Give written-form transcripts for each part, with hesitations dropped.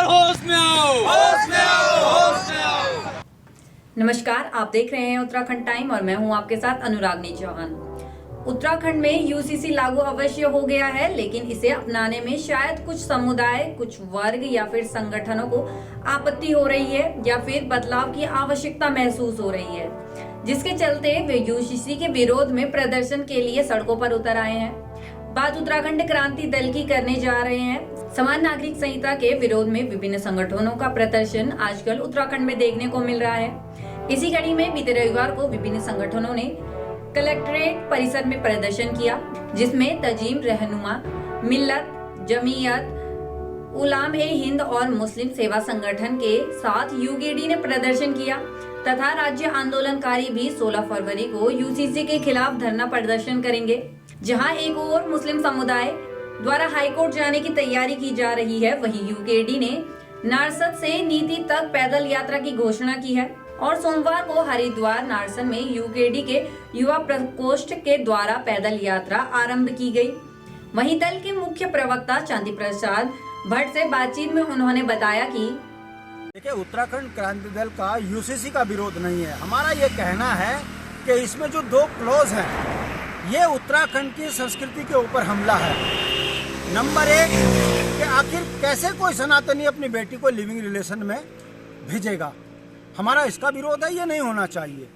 होश में आओ, होश में आओ, होश में आओ। नमस्कार, आप देख रहे हैं उत्तराखंड टाइम और मैं हूं आपके साथ अनुरागनी चौहान। उत्तराखंड में यूसीसी लागू अवश्य हो गया है, लेकिन इसे अपनाने में शायद कुछ समुदाय, कुछ वर्ग या फिर संगठनों को आपत्ति हो रही है या फिर बदलाव की आवश्यकता महसूस हो रही है, जिसके चलते वे यूसीसी के विरोध में प्रदर्शन के लिए सड़कों पर उतर आए हैं। बात उत्तराखंड क्रांति दल की करने जा रहे हैं। समान नागरिक संहिता के विरोध में विभिन्न संगठनों का प्रदर्शन आजकल उत्तराखंड में देखने को मिल रहा है। इसी कड़ी में बीते रविवार को विभिन्न संगठनों ने कलेक्ट्रेट परिसर में प्रदर्शन किया, जिसमें तंजीम रहनुमा, मिल्लत, जमीयत उलामा-ए-हिंद और मुस्लिम सेवा संगठन के साथ यूकेडी ने प्रदर्शन किया तथा राज्य आंदोलनकारी भी 16 फरवरी को यूसीसी के खिलाफ धरना प्रदर्शन करेंगे। जहां एक और मुस्लिम समुदाय द्वारा हाईकोर्ट जाने की तैयारी की जा रही है, वहीं यूकेडी ने नारसन से नीति तक पैदल यात्रा की घोषणा की है और सोमवार को हरिद्वार नारसन में यूकेडी के युवा प्रकोष्ठ के द्वारा पैदल यात्रा आरंभ की गई। वहीं दल के मुख्य प्रवक्ता चांदी प्रसाद भट्ट से बातचीत में उन्होंने बताया कि देखिए, उत्तराखंड क्रांति दल का यूसीसी का विरोध नहीं है। हमारा ये कहना है कि इसमें जो 2 क्लॉज हैं, ये उत्तराखंड की संस्कृति के ऊपर हमला है। नंबर 1 कि आखिर कैसे कोई सनातनी अपनी बेटी को लिविंग रिलेशन में भेजेगा, हमारा इसका विरोध है, ये नहीं होना चाहिए।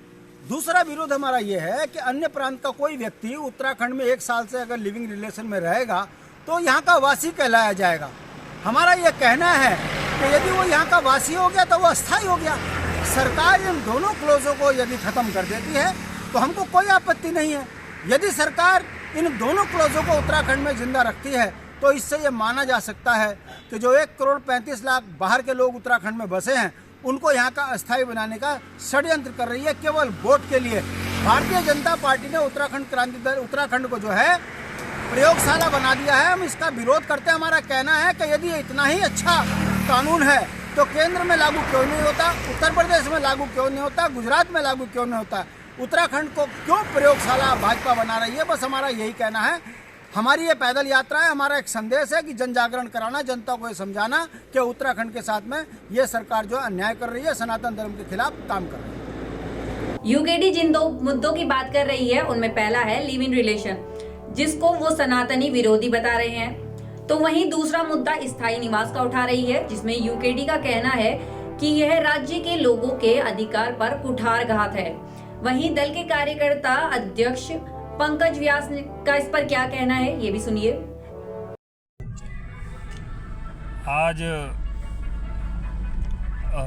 दूसरा विरोध हमारा ये है कि अन्य प्रांत का कोई व्यक्ति उत्तराखंड में 1 साल से अगर लिविंग रिलेशन में रहेगा तो यहाँ का वासी कहलाया जाएगा। हमारा ये कहना है कि यदि वो यहाँ का वासी हो गया तो वो अस्थायी हो गया। सरकार इन दोनों क्लोजों को यदि खत्म कर देती है तो हमको कोई आपत्ति नहीं है। यदि सरकार इन दोनों क्लोजों को उत्तराखंड में जिंदा रखती है तो इससे ये माना जा सकता है कि जो 1 करोड़ 35 लाख बाहर के लोग उत्तराखंड में बसे हैं, उनको यहाँ का अस्थायी बनाने का षड्यंत्र कर रही है केवल वोट के लिए। भारतीय जनता पार्टी ने उत्तराखंड क्रांति दल उत्तराखंड को जो है प्रयोगशाला बना दिया है। हम इसका विरोध करते हैं। हमारा कहना है कि यदि इतना ही अच्छा कानून है तो केंद्र में लागू क्यों नहीं होता, उत्तर प्रदेश में लागू क्यों नहीं होता, गुजरात में लागू क्यों नहीं होता, उत्तराखंड को क्यों प्रयोगशाला भाजपा बना रही है। बस हमारा यही कहना है। हमारी ये पैदल यात्रा है, हमारा एक संदेश है कि जन जागरण कराना, जनता को ये समझाना कि उत्तराखंड के साथ में ये सरकार जो अन्याय कर रही है, सनातन धर्म के खिलाफ काम कर रही है। यूकेडी जिन 2 मुद्दों की बात कर रही है उनमें पहला है लिव इन रिलेशन, जिसको वो सनातनी विरोधी बता रहे हैं। तो वहीं दूसरा मुद्दा स्थायी निवास का उठा रही है, जिसमें यूकेडी का कहना है कि यह राज्य के लोगों के अधिकार पर कुठारघात है। वहीं दल के कार्यकर्ता अध्यक्ष पंकज व्यास का इस पर क्या कहना है, ये भी सुनिए। आज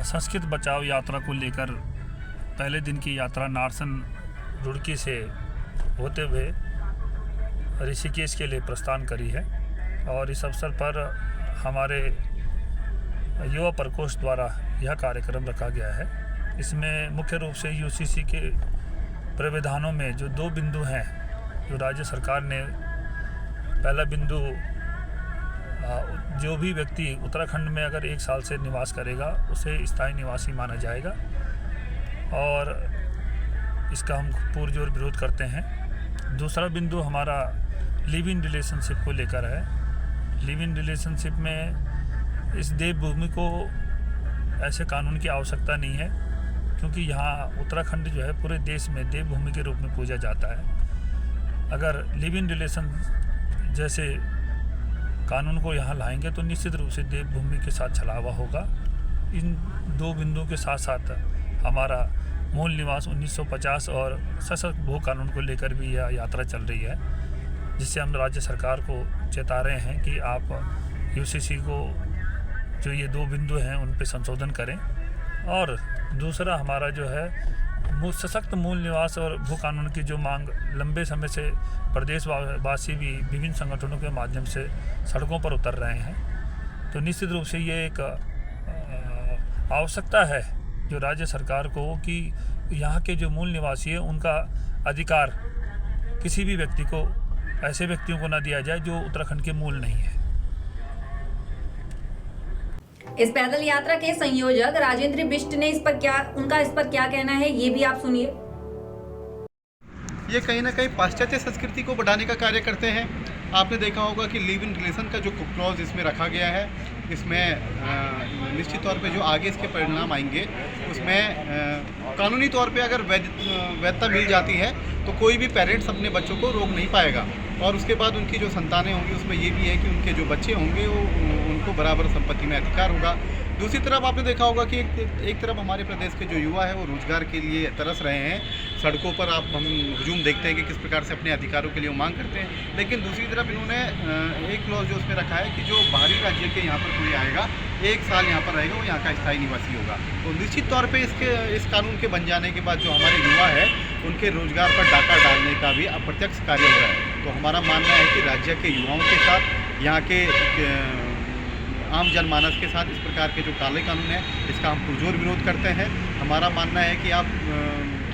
संस्कृत बचाओ यात्रा को लेकर पहले दिन की यात्रा नारसन रुड़की से होते हुए ऋषिकेश के लिए प्रस्थान करी है और इस अवसर पर हमारे युवा प्रकोष्ठ द्वारा यह कार्यक्रम रखा गया है। इसमें मुख्य रूप से यूसीसी के प्रावधानों में जो 2 बिंदु हैं, जो राज्य सरकार ने, पहला बिंदु जो भी व्यक्ति उत्तराखंड में अगर 1 साल से निवास करेगा उसे स्थायी निवासी माना जाएगा और इसका हम पुरजोर विरोध करते हैं। दूसरा बिंदु हमारा लिव इन रिलेशनशिप को लेकर है। लिव इन रिलेशनशिप में इस देवभूमि को ऐसे कानून की आवश्यकता नहीं है, क्योंकि यहाँ उत्तराखंड जो है पूरे देश में देवभूमि के रूप में पूजा जाता है। अगर लिव इन रिलेशन जैसे कानून को यहाँ लाएंगे तो निश्चित रूप से देवभूमि के साथ छलावा होगा। इन 2 बिंदुओं के साथ साथ हमारा मूल निवास 1950 और सशक्त भू कानून को लेकर भी यह यात्रा चल रही है, जिससे हम राज्य सरकार को चेता रहे हैं कि आप यूसीसी को जो ये 2 बिंदु हैं उन पर संशोधन करें। और दूसरा हमारा जो है सशक्त मूल निवास और भू कानून की जो मांग लंबे समय से प्रदेशवासी भी विभिन्न संगठनों के माध्यम से सड़कों पर उतर रहे हैं, तो निश्चित रूप से ये एक आवश्यकता है जो राज्य सरकार को कि यहाँ के जो मूल निवासी हैं उनका अधिकार किसी भी व्यक्ति को, ऐसे व्यक्तियों को न दिया जाए जो उत्तराखंड के मूल नहीं है। इस पैदल यात्रा के संयोजक राजेंद्र बिष्ट ने इस पर क्या कहना है, ये भी आप सुनिए। ये कहीं ना कहीं पाश्चात्य संस्कृति को बढ़ाने का कार्य करते हैं। आपने देखा होगा कि लिव इन रिलेशन का जो क्लॉज इसमें रखा गया है, इसमें निश्चित तौर पे जो आगे इसके परिणाम आएंगे उसमें कानूनी तौर पे अगर वैधता मिल जाती है तो कोई भी पेरेंट्स अपने बच्चों को रोक नहीं पाएगा। और उसके बाद उनकी जो संतानें होंगी उसमें ये भी है कि उनके जो बच्चे होंगे वो उनको बराबर संपत्ति में अधिकार होगा। दूसरी तरफ आपने देखा होगा कि एक तरफ हमारे प्रदेश के जो युवा है वो रोजगार के लिए तरस रहे हैं। सड़कों पर हम हुजूम देखते हैं कि किस प्रकार से अपने अधिकारों के लिए वो मांग करते हैं, लेकिन दूसरी तरफ इन्होंने एक क्लॉज जो उसमें रखा है कि जो बाहरी राज्य के यहाँ पर कोई आएगा 1 साल यहाँ पर रहेगा वो यहाँ का स्थायी निवासी होगा। तो निश्चित तौर पे इस कानून के बन जाने के बाद जो हमारे युवा है उनके रोजगार पर डाका डालने का भी अप्रत्यक्ष कार्य हो रहा है। तो हमारा मानना है कि राज्य के युवाओं के साथ यहाँ के आम जनमानस के साथ इस प्रकार के जो काले कानून है इसका हम पुरजोर विरोध करते हैं। हमारा मानना है कि आप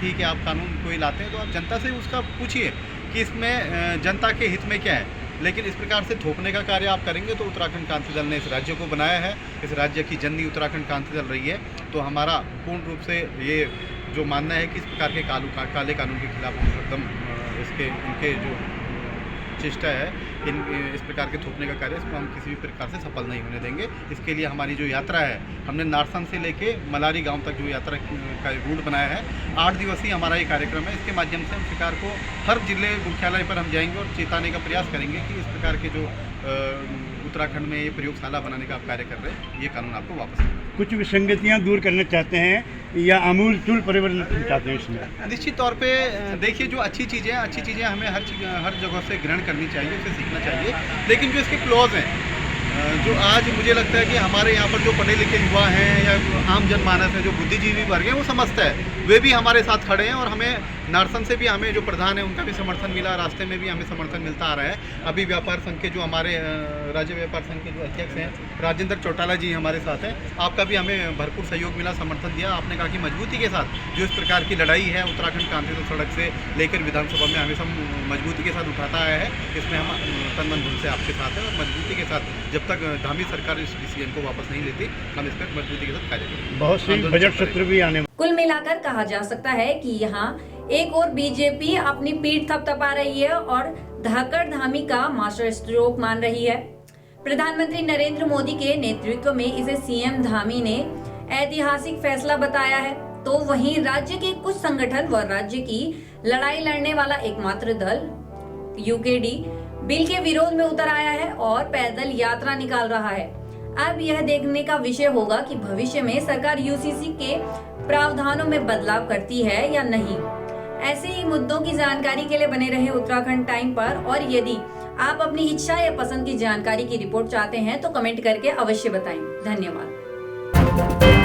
ठीक है, आप कानून कोई लाते हैं तो आप जनता से उसका पूछिए कि इसमें जनता के हित में क्या है, लेकिन इस प्रकार से थोपने का कार्य आप करेंगे तो उत्तराखंड क्रांति दल ने इस राज्य को बनाया है, इस राज्य की जननी उत्तराखंड क्रांति दल रही है। तो हमारा पूर्ण रूप से ये जो मानना है कि इस प्रकार के काले कानून के खिलाफ हम एकदम इनके जो चेष्टा है इस प्रकार के थोपने का कार्य इसको हम किसी भी प्रकार से सफल नहीं होने देंगे। इसके लिए हमारी जो यात्रा है हमने नारसन से लेके मलारी गांव तक जो यात्रा का रूट बनाया है, 8 दिवसीय हमारा ये कार्यक्रम है। इसके माध्यम से हम सरकार को हर जिले मुख्यालय पर हम जाएंगे और चेताने का प्रयास करेंगे कि इस प्रकार के जो उत्तराखंड में ये प्रयोगशाला बनाने का आप कार्य कर रहे हैं ये कानून आपको वापस लेना। कुछ विसंगतियाँ दूर करना चाहते हैं या आमूलचूल परिवर्तन चाहते हैं इसमें? निश्चित तौर पे देखिए, जो अच्छी चीज़ें हमें हर जगह से ग्रहण करनी चाहिए, उसे सीखना चाहिए, लेकिन जो इसके क्लॉज हैं जो आज मुझे लगता है कि हमारे यहाँ पर जो पढ़े लिखे युवा हैं या आम जनमानस है, जो बुद्धिजीवी वर्ग है, वो समझता है, वे भी हमारे साथ खड़े हैं। और हमें नारसन से भी हमें जो प्रधान है उनका भी समर्थन मिला, रास्ते में भी हमें समर्थन मिलता आ रहा है। अभी व्यापार संघ के जो हमारे राज्य व्यापार संघ के जो अध्यक्ष हैं राजेंद्र चौटाला जी हमारे साथ हैं, आपका भी हमें भरपूर सहयोग मिला, समर्थन दिया। आपने कहा कि मजबूती के साथ जो इस प्रकार की लड़ाई है उत्तराखंड क्रांति दल सड़क से लेकर विधानसभा में हमें सब मजबूती के साथ उठाता आया है, इसमें हम तन मन धन से आपके साथ हैं और मजबूती के साथ जब तक धामी सरकार इस डिसीजन को वापस नहीं लेती हम इस पर मजबूती के साथ कार्य करेंगे। बहुत सी बजट सत्र भी आने। कुल मिलाकर कहा जा सकता है कि यहाँ एक और बीजेपी अपनी पीठ थपथपा रही है और धाकड़ धामी का मास्टर स्ट्रोक मान रही है। प्रधानमंत्री नरेंद्र मोदी के नेतृत्व में इसे सीएम धामी ने ऐतिहासिक फैसला बताया है, तो वहीं राज्य के कुछ संगठन व राज्य की लड़ाई लड़ने वाला एकमात्र दल यूकेडी बिल के विरोध में उतर आया है और पैदल यात्रा निकाल रहा है। अब यह देखने का विषय होगा कि भविष्य में सरकार यूसीसी के प्रावधानों में बदलाव करती है या नहीं। ऐसे ही मुद्दों की जानकारी के लिए बने रहे उत्तराखंड टाइम पर, और यदि आप अपनी इच्छा या पसंद की जानकारी की रिपोर्ट चाहते हैं तो कमेंट करके अवश्य बताएं। धन्यवाद।